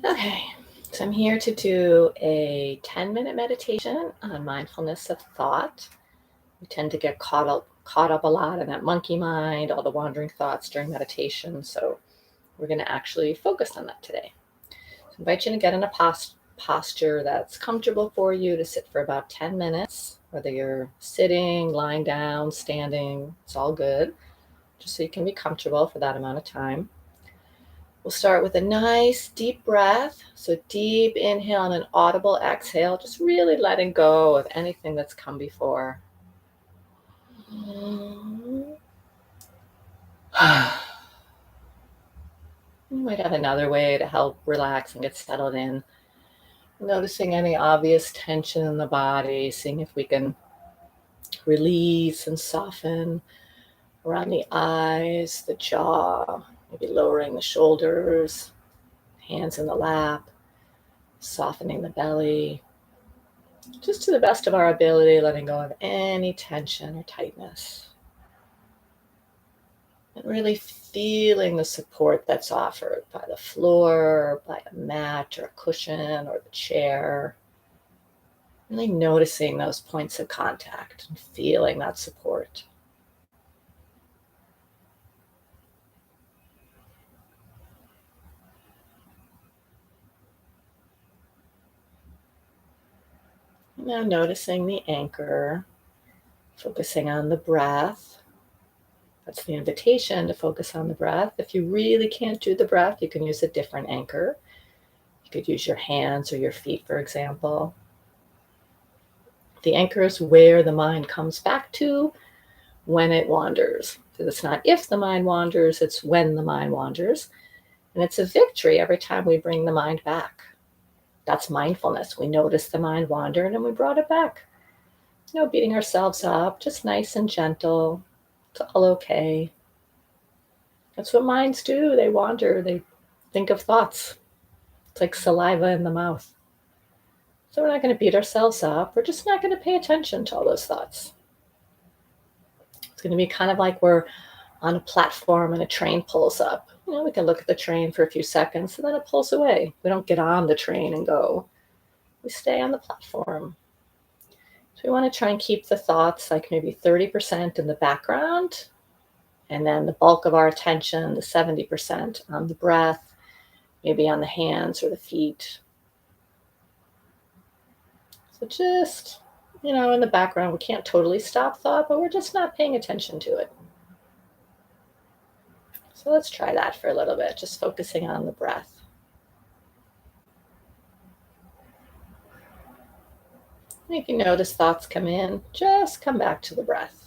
Okay, so I'm here to do a 10-minute meditation on mindfulness of thought. We tend to get caught up a lot in that monkey mind, all the wandering thoughts during meditation. So we're going to actually focus on that today. So I invite you to get in a posture that's comfortable for you to sit for about 10 minutes, whether you're sitting, lying down, standing, it's all good, just so you can be comfortable for that amount of time. We'll start with a nice deep breath. So, deep inhale and an audible exhale, just really letting go of anything that's come before. You might have another way to help relax and get settled in. Noticing any obvious tension in the body, seeing if we can release and soften around the eyes, the jaw, maybe lowering the shoulders, hands in the lap, softening the belly. Just to the best of our ability, letting go of any tension or tightness. And really feeling the support that's offered by the floor, by a mat or a cushion or the chair. Really noticing those points of contact and feeling that support. Now noticing the anchor, focusing on the breath. That's the invitation to focus on the breath. If you really can't do the breath, you can use a different anchor. You could use your hands or your feet, for example. The anchor is where the mind comes back to when it wanders. Because it's not if the mind wanders, it's when the mind wanders. And it's a victory every time we bring the mind back. That's mindfulness. We noticed the mind wandered and we brought it back. No beating ourselves up, just nice and gentle. It's all okay. That's what minds do. They wander, they think of thoughts. It's like saliva in the mouth. So we're not going to beat ourselves up. We're just not going to pay attention to all those thoughts. It's going to be kind of like we're on a platform and a train pulls up. We can look at the train for a few seconds and then it pulls away. We don't get on the train and go. We stay on the platform. So we want to try and keep the thoughts like maybe 30% in the background, and then the bulk of our attention, the 70%, on the breath, maybe on the hands or the feet. So just, in the background, we can't totally stop thought, but we're just not paying attention to it. So let's try that for a little bit, just focusing on the breath. And if you notice thoughts come in, just come back to the breath.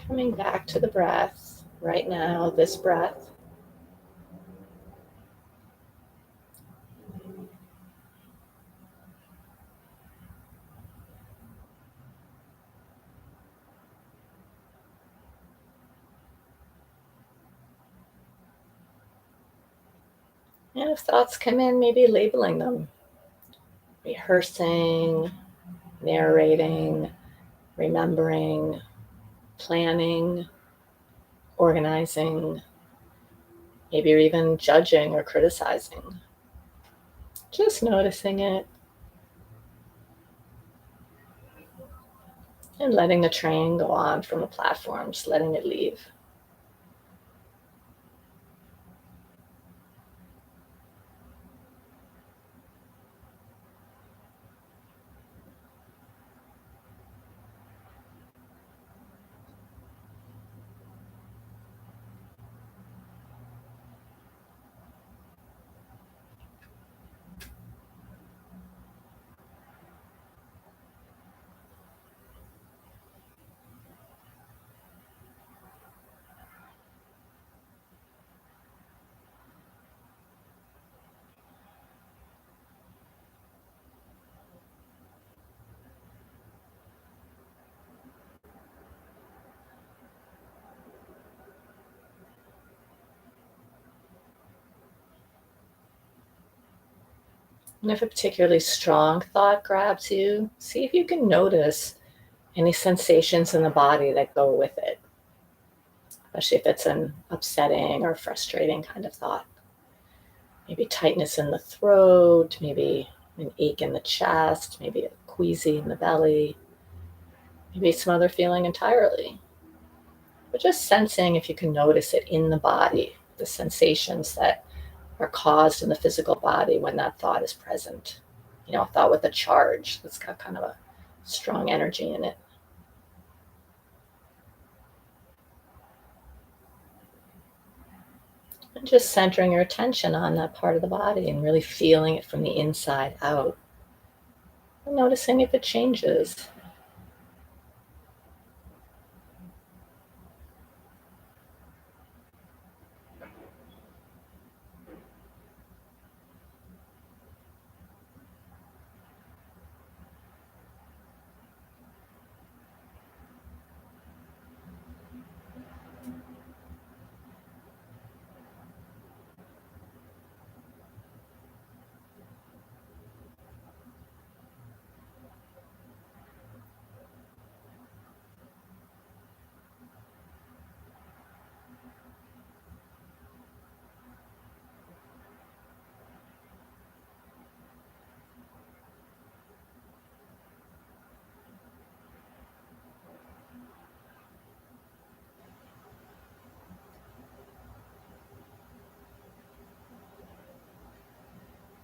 Coming back to the breath right now, this breath. And if thoughts come in, maybe labeling them, rehearsing, narrating, remembering, planning, organizing, maybe you're even judging or criticizing. Just noticing it and letting the train go on from the platform, just letting it leave. And if a particularly strong thought grabs you, see if you can notice any sensations in the body that go with it, especially if it's an upsetting or frustrating kind of thought. Maybe tightness in the throat, maybe an ache in the chest, maybe a queasy in the belly, maybe some other feeling entirely. But just sensing if you can notice it in the body, the sensations that are caused in the physical body when that thought is present. A thought with a charge that's got kind of a strong energy in it. And just centering your attention on that part of the body and really feeling it from the inside out. And noticing if it changes.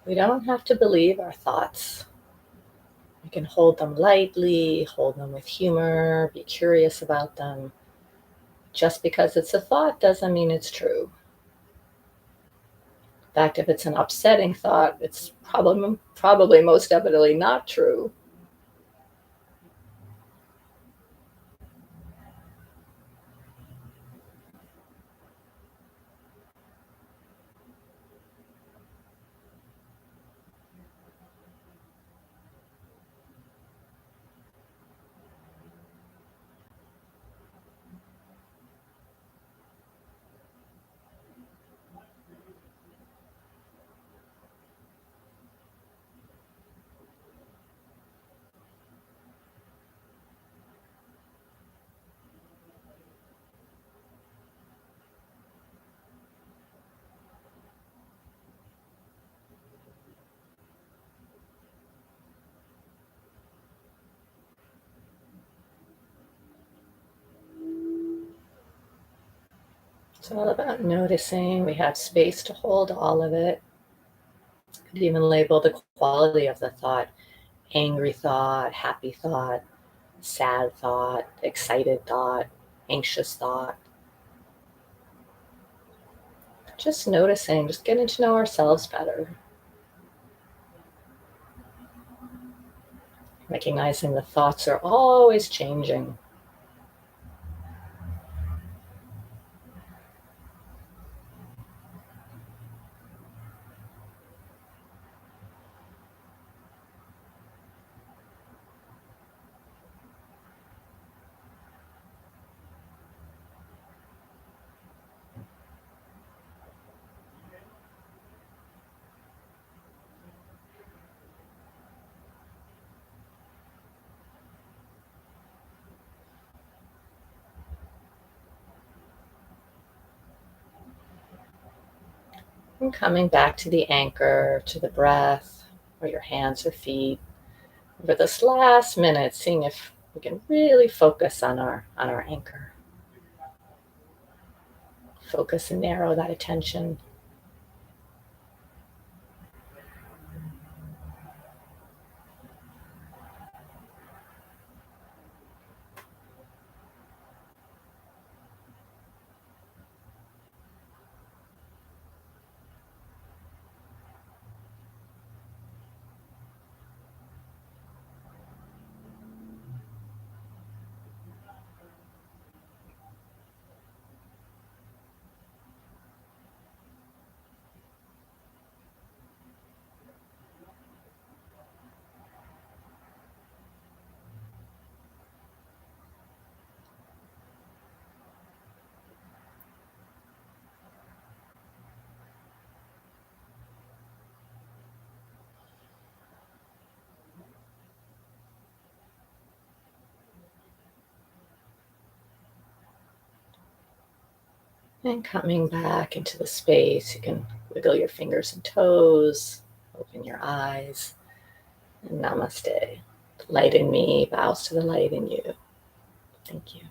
We don't have to believe our thoughts. We can hold them lightly, hold them with humor, be curious about them. Just because it's a thought doesn't mean it's true. In fact, if it's an upsetting thought, it's probably most definitely not true. It's all about noticing. We have space to hold all of it. Could even label the quality of the thought: angry thought, happy thought, sad thought, excited thought, anxious thought. Just noticing, just getting to know ourselves better, recognizing the thoughts are always changing. And coming back to the anchor, to the breath, or your hands or feet. For this last minute, seeing if we can really focus on our anchor. Focus and narrow that attention. And coming back into the space, you can wiggle your fingers and toes, open your eyes, and namaste. The light in me bows to the light in you. Thank you.